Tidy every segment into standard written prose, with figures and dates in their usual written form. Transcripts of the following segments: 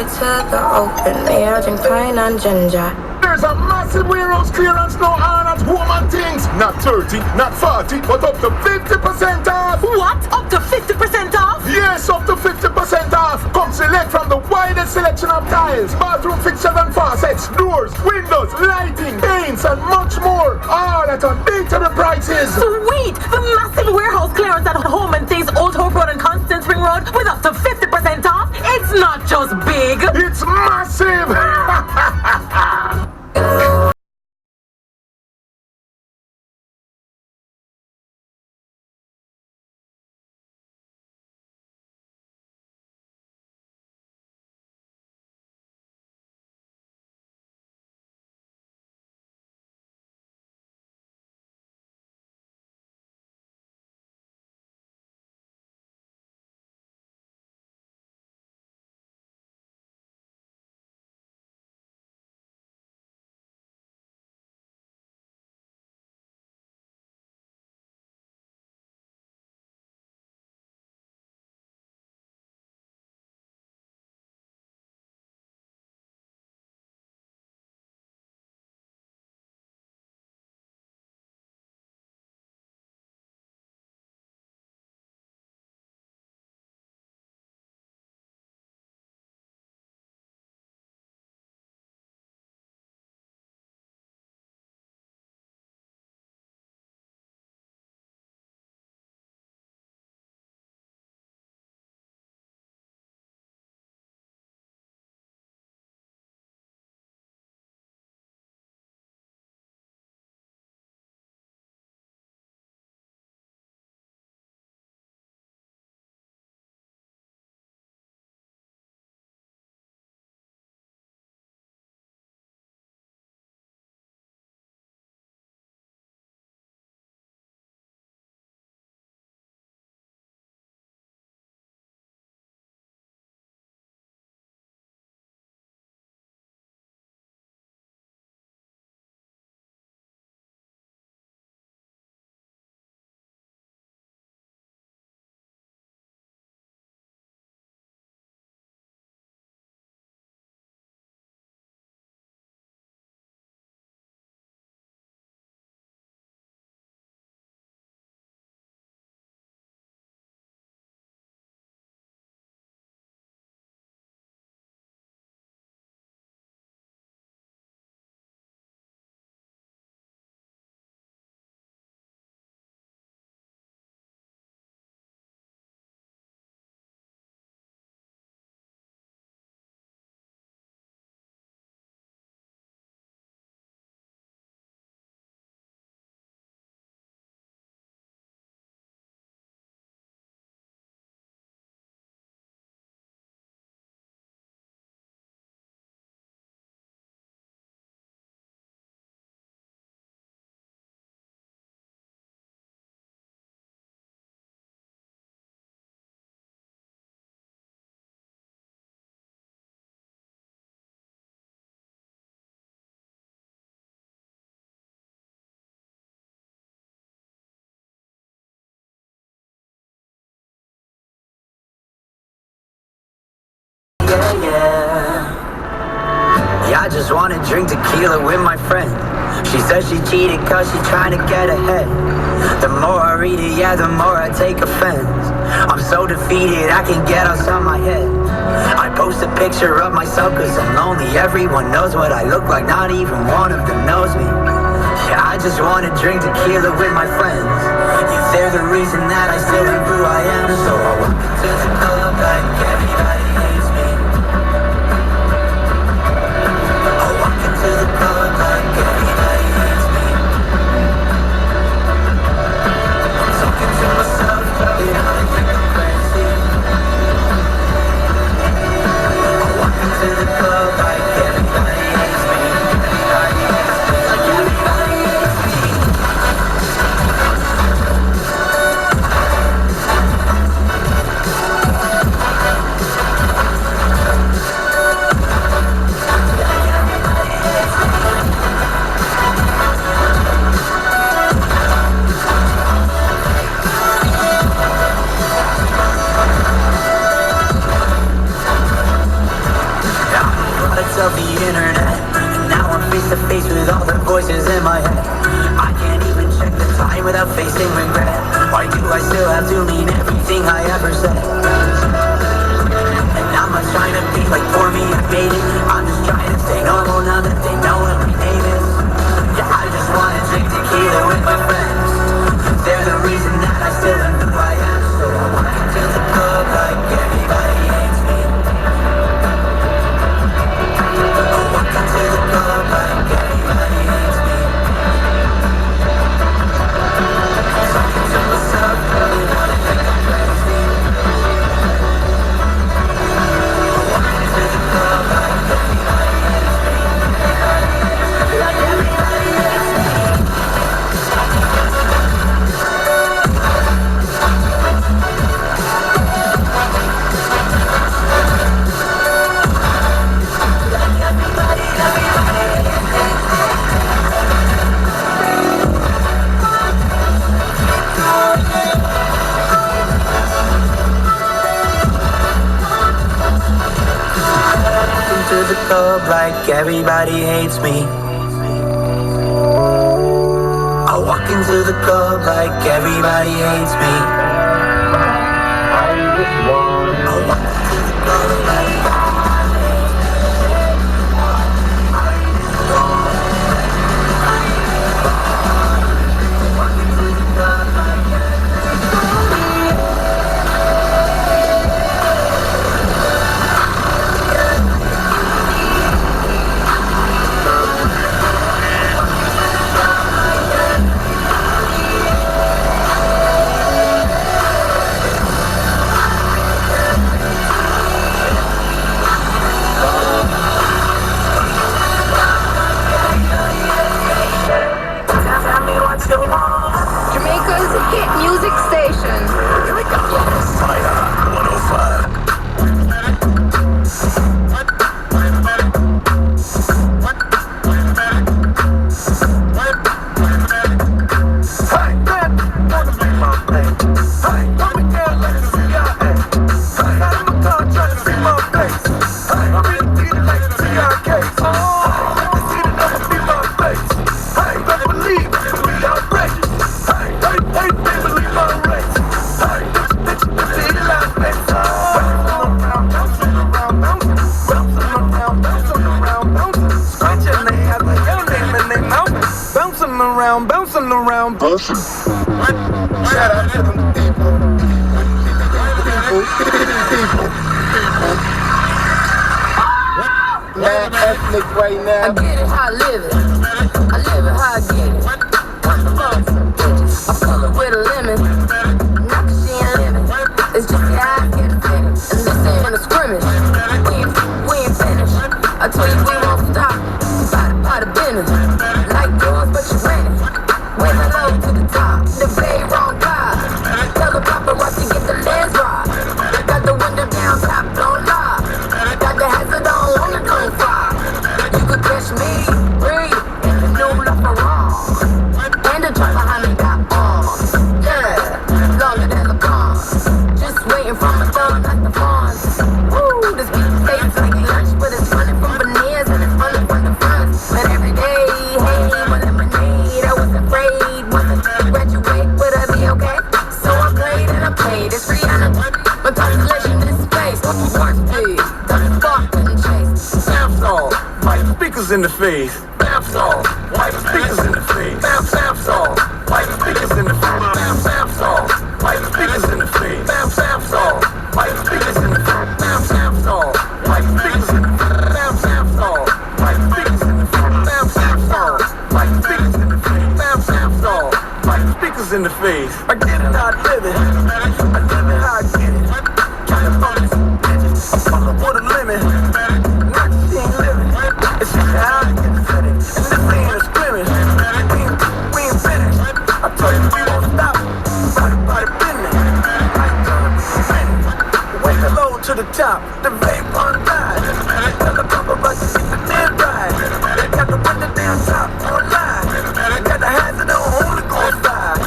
to the open air, drink pine and ginger. There's a massive warehouse clearance now on at Home and Things. Not 30, not 40, but up to 50% off. What? Up to 50% off? Yes, up to 50% off. Come select from the widest selection of tiles, bathroom fixtures and faucets, doors, windows, lighting, paints, and much more. All at unbeatable prices. Sweet! The massive warehouse clearance at Home and Things, Old Hope Road and Constant Spring Road with up to 50% off. It's not just big. It's massive. Yeah, I just wanna drink tequila with my friend. She says she cheated cause she trying to get ahead. The more I read it, yeah, the more I take offense. I'm so defeated, I can't get outside my head. I post a picture of myself cause I'm lonely. Everyone knows what I look like, not even one of them knows me. Yeah, I just wanna drink tequila with my friends. Yeah, they're the reason that I still am who I am. So I walk into the club like everybody hates me. I walk into the club like everybody hates me. I'm talking to myself, and I think I'm crazy. I walk into the club like everybody hates me. Everybody hates me, like everybody hates me. of the internet. And now I'm face to face with all the voices in my head. I can't even check the time without facing regret. Why do I still have to mean everything I ever said? And I'm not trying to be like for me, I made it. I'm just trying to stay normal now that they know what my name is. Yeah, I just wanna drink tequila with my friends. They're the reason that I still am who I am. So I walk into the club like everybody hates me. I walk into the club like everybody hates me. Talking to myself, they wanna think I'm crazy. I walk into the club like everybody hates me. Like everybody hates me. To the club like everybody hates me. I walk into the club like everybody hates me. I walk into the club like Jamaica's hit music station. Here we go. Fire 105. Hey, man, wanna be my man. Hey, got me down like the CIA. Hey, got in my car trying to see my face. Hey, I'm in the like the CIK. Oh, let me see the number be my face. Hey, better believe it will be outrageous. Hey, hey, better believe my race. Hey, bitch, see the last face. Bouncing around, bouncing around, scratching their head like your name and their mouth. Bouncing around, bouncing around, bouncing. Shout out to them people. Mad ethnic right I now. get it how I live it. I live it how I get it. I fuck it with a lemon. Not 'cause she ain't living. It's just the eyes get fitted. And this ain't a scrimmage. We ain't finished. I told you we won't stop. By the business. Like yours, but you rent it. Way low to the top. The very wrong guy. Tell the paparazzi get the lens right. Got the window down, top don't lie. Got the hazard on the gun fire. You could catch me, breathe, in the new LaFerrari. And the truck behind me got arms. Yeah, longer than the pond. Just waiting for my thumb like the fawns. Woo, this beat tastes like lunch, but it's running from veneers and it's running from the front. But every day, hey, my lemonade, I was afraid, wasn't to graduate, would I be okay? So I played and I played, it's Rihanna. My constellation is space, work speed, doesn't fuck and chase. Bounce off, white speakers in the face. Bounce off, white speakers in the face. Bounce off, white speakers in the face. Bounce off, white speakers in the face. Bounce off, white speakers in the face. Bounce off, white speakers in the face. Bounce off, white speakers in the face. Bounce off, white speakers in the face. Bounce off, white speakers in the face. I get it how I live it. I live it how I get it. Trying to fuck this bitches. I fuck up with a limit. Not that she ain't living. It's just how I get fitted. And this ain't a scrimmage. We ain't finished. I told you we won't stop. By the business. I ain't gonna be finished. Wake the load to the top. The vape on ride. Tell the paparazzi get the dead ride. They got the window down top online. They got the hazard on the coast side.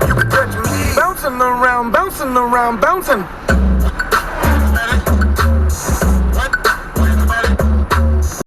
You can touch me. Bouncing around, bouncing around, bouncing.